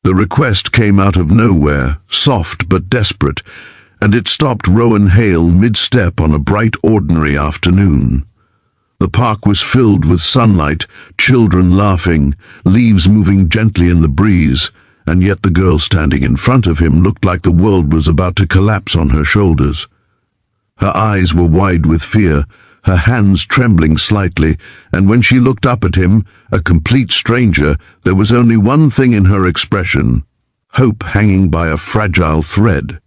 The request came out of nowhere, soft but desperate, and it stopped Rowan Hale mid-step on a bright, ordinary afternoon. The park was filled with sunlight, children laughing, leaves moving gently in the breeze, and yet the girl standing in front of him looked like the world was about to collapse on her shoulders. Her eyes were wide with fear, her hands trembling slightly, and when she looked up at him, a complete stranger, there was only one thing in her expression: hope hanging by a fragile thread.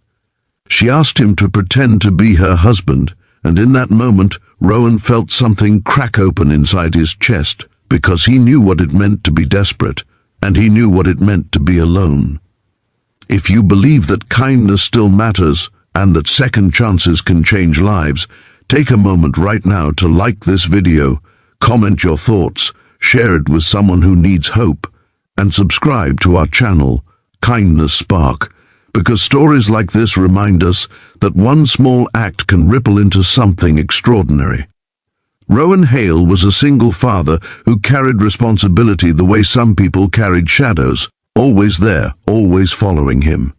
She asked him to pretend to be her husband, and in that moment, Rowan felt something crack open inside his chest, because he knew what it meant to be desperate, and he knew what it meant to be alone. If you believe that kindness still matters, and that second chances can change lives, take a moment right now to like this video, comment your thoughts, share it with someone who needs hope, and subscribe to our channel, Kindness Spark, because stories like this remind us that one small act can ripple into something extraordinary. Rowan Hale was a single father who carried responsibility the way some people carried shadows, always there, always following him.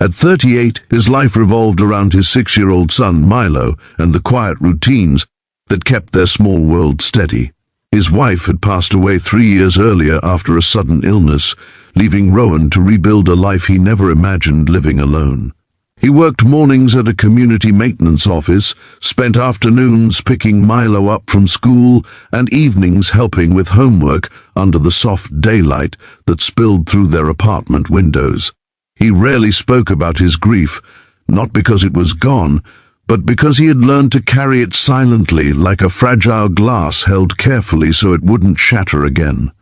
At 38, his life revolved around his 6-year-old son Milo and the quiet routines that kept their small world steady. His wife had passed away 3 years earlier after a sudden illness, leaving Rowan to rebuild a life he never imagined living alone. He worked mornings at a community maintenance office, spent afternoons picking Milo up from school, and evenings helping with homework under the soft daylight that spilled through their apartment windows. He rarely spoke about his grief, not because it was gone, but because he had learned to carry it silently, like a fragile glass held carefully so it wouldn't shatter again.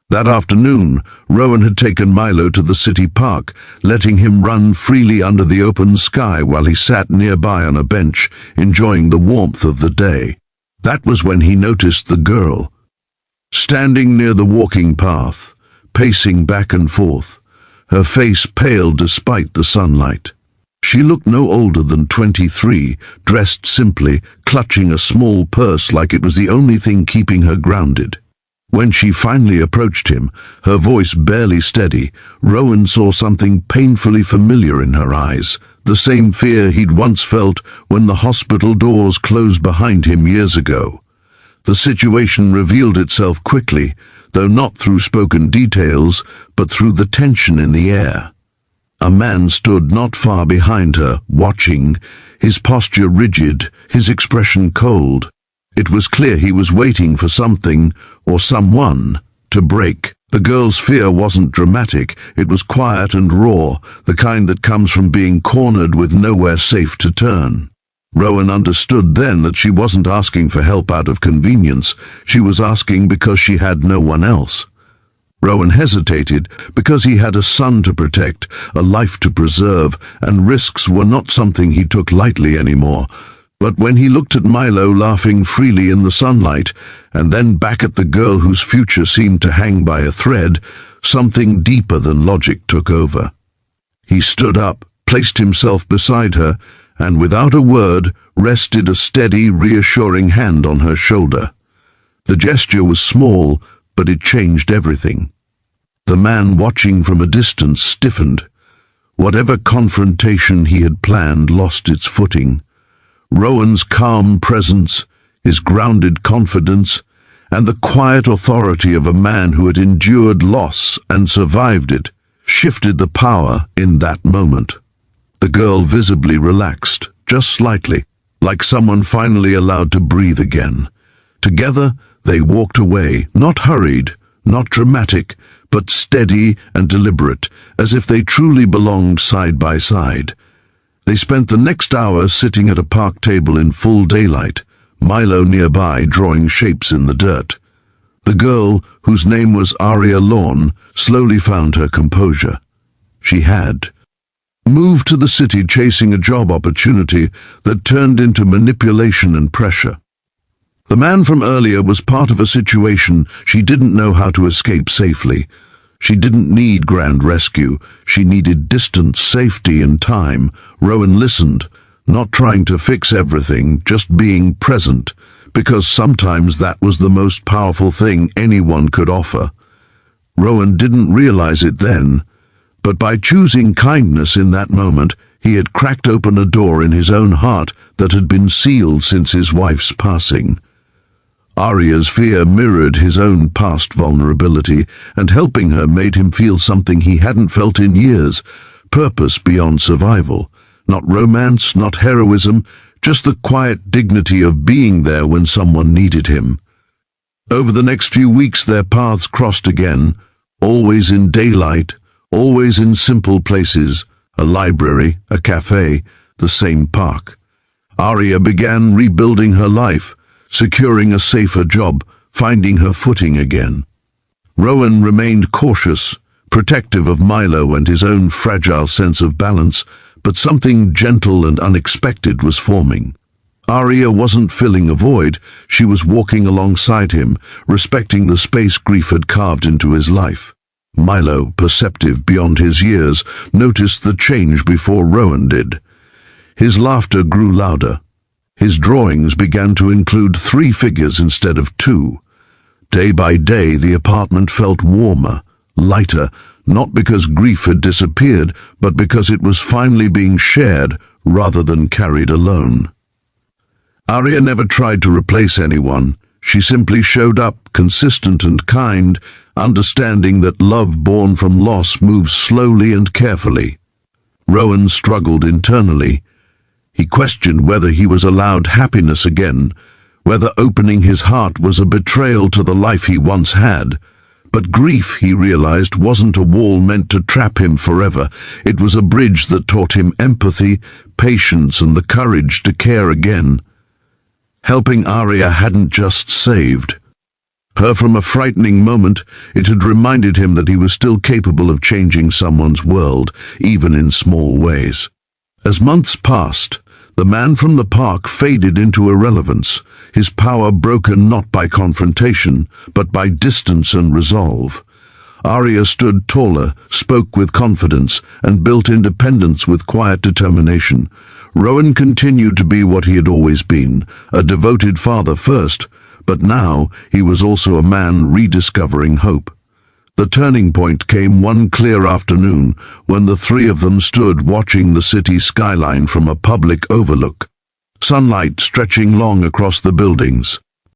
That afternoon, Rowan had taken Milo to the city park, letting him run freely under the open sky while he sat nearby on a bench, enjoying the warmth of the day. That was when he noticed the girl, standing near the walking path, pacing back and forth, her face pale despite the sunlight. She looked no older than 23, dressed simply, clutching a small purse like it was the only thing keeping her grounded. When she finally approached him, her voice barely steady, Rowan saw something painfully familiar in her eyes, the same fear he'd once felt when the hospital doors closed behind him years ago. The situation revealed itself quickly, though not through spoken details, but through the tension in the air. A man stood not far behind her, watching, his posture rigid, his expression cold. It was clear he was waiting for something, or someone, to break. The girl's fear wasn't dramatic, it was quiet and raw, the kind that comes from being cornered with nowhere safe to turn. Rowan understood then that she wasn't asking for help out of convenience, she was asking because she had no one else. Rowan hesitated because he had a son to protect, a life to preserve, and risks were not something he took lightly anymore. But when he looked at Milo laughing freely in the sunlight, and then back at the girl whose future seemed to hang by a thread, something deeper than logic took over. He stood up, placed himself beside her, and without a word, rested a steady, reassuring hand on her shoulder. The gesture was small, but it changed everything. The man watching from a distance stiffened. Whatever confrontation he had planned lost its footing. Rowan's calm presence, his grounded confidence, and the quiet authority of a man who had endured loss and survived it, shifted the power in that moment. The girl visibly relaxed, just slightly, like someone finally allowed to breathe again. Together, they walked away, not hurried, not dramatic, but steady and deliberate, as if they truly belonged side by side. They spent the next hour sitting at a park table in full daylight, Milo nearby drawing shapes in the dirt. The girl, whose name was Aria Lorne, slowly found her composure. She had moved to the city chasing a job opportunity that turned into manipulation and pressure. The man from earlier was part of a situation she didn't know how to escape safely. She didn't need grand rescue. She needed distance, safety, and time. Rowan listened, not trying to fix everything, just being present, because sometimes that was the most powerful thing anyone could offer. Rowan didn't realize it then, But by choosing kindness in that moment, he had cracked open a door in his own heart that had been sealed since his wife's passing. Arya's fear mirrored his own past vulnerability, and helping her made him feel something he hadn't felt in years: purpose beyond survival. Not romance, not heroism, just the quiet dignity of being there when someone needed him. Over the next few weeks their paths crossed again, always in daylight, always in simple places: a library, a cafe, the same park. Arya began rebuilding her life, securing a safer job, finding her footing again. Rowan remained cautious, protective of Milo and his own fragile sense of balance, but something gentle and unexpected was forming. Arya wasn't filling a void, she was walking alongside him, respecting the space grief had carved into his life. Milo, perceptive beyond his years, noticed the change before Rowan did. His laughter grew louder. His drawings began to include 3 figures instead of 2. Day by day the apartment felt warmer, lighter, not because grief had disappeared, but because it was finally being shared rather than carried alone. Arya never tried to replace anyone. She simply showed up, consistent and kind, understanding that love born from loss moves slowly and carefully. Rowan struggled internally. He questioned whether he was allowed happiness again, whether opening his heart was a betrayal to the life he once had. But grief, he realized, wasn't a wall meant to trap him forever. It was a bridge that taught him empathy, patience, and the courage to care again. Helping Arya hadn't just saved her from a frightening moment, it had reminded him that he was still capable of changing someone's world, even in small ways. As months passed, the man from the park faded into irrelevance, his power broken not by confrontation, but by distance and resolve. Arya stood taller, spoke with confidence, and built independence with quiet determination. Rowan continued to be what he had always been, a devoted father first, but now he was also a man rediscovering hope. The turning point came one clear afternoon when the 3 of them stood watching the city skyline from a public overlook, sunlight stretching long across the buildings.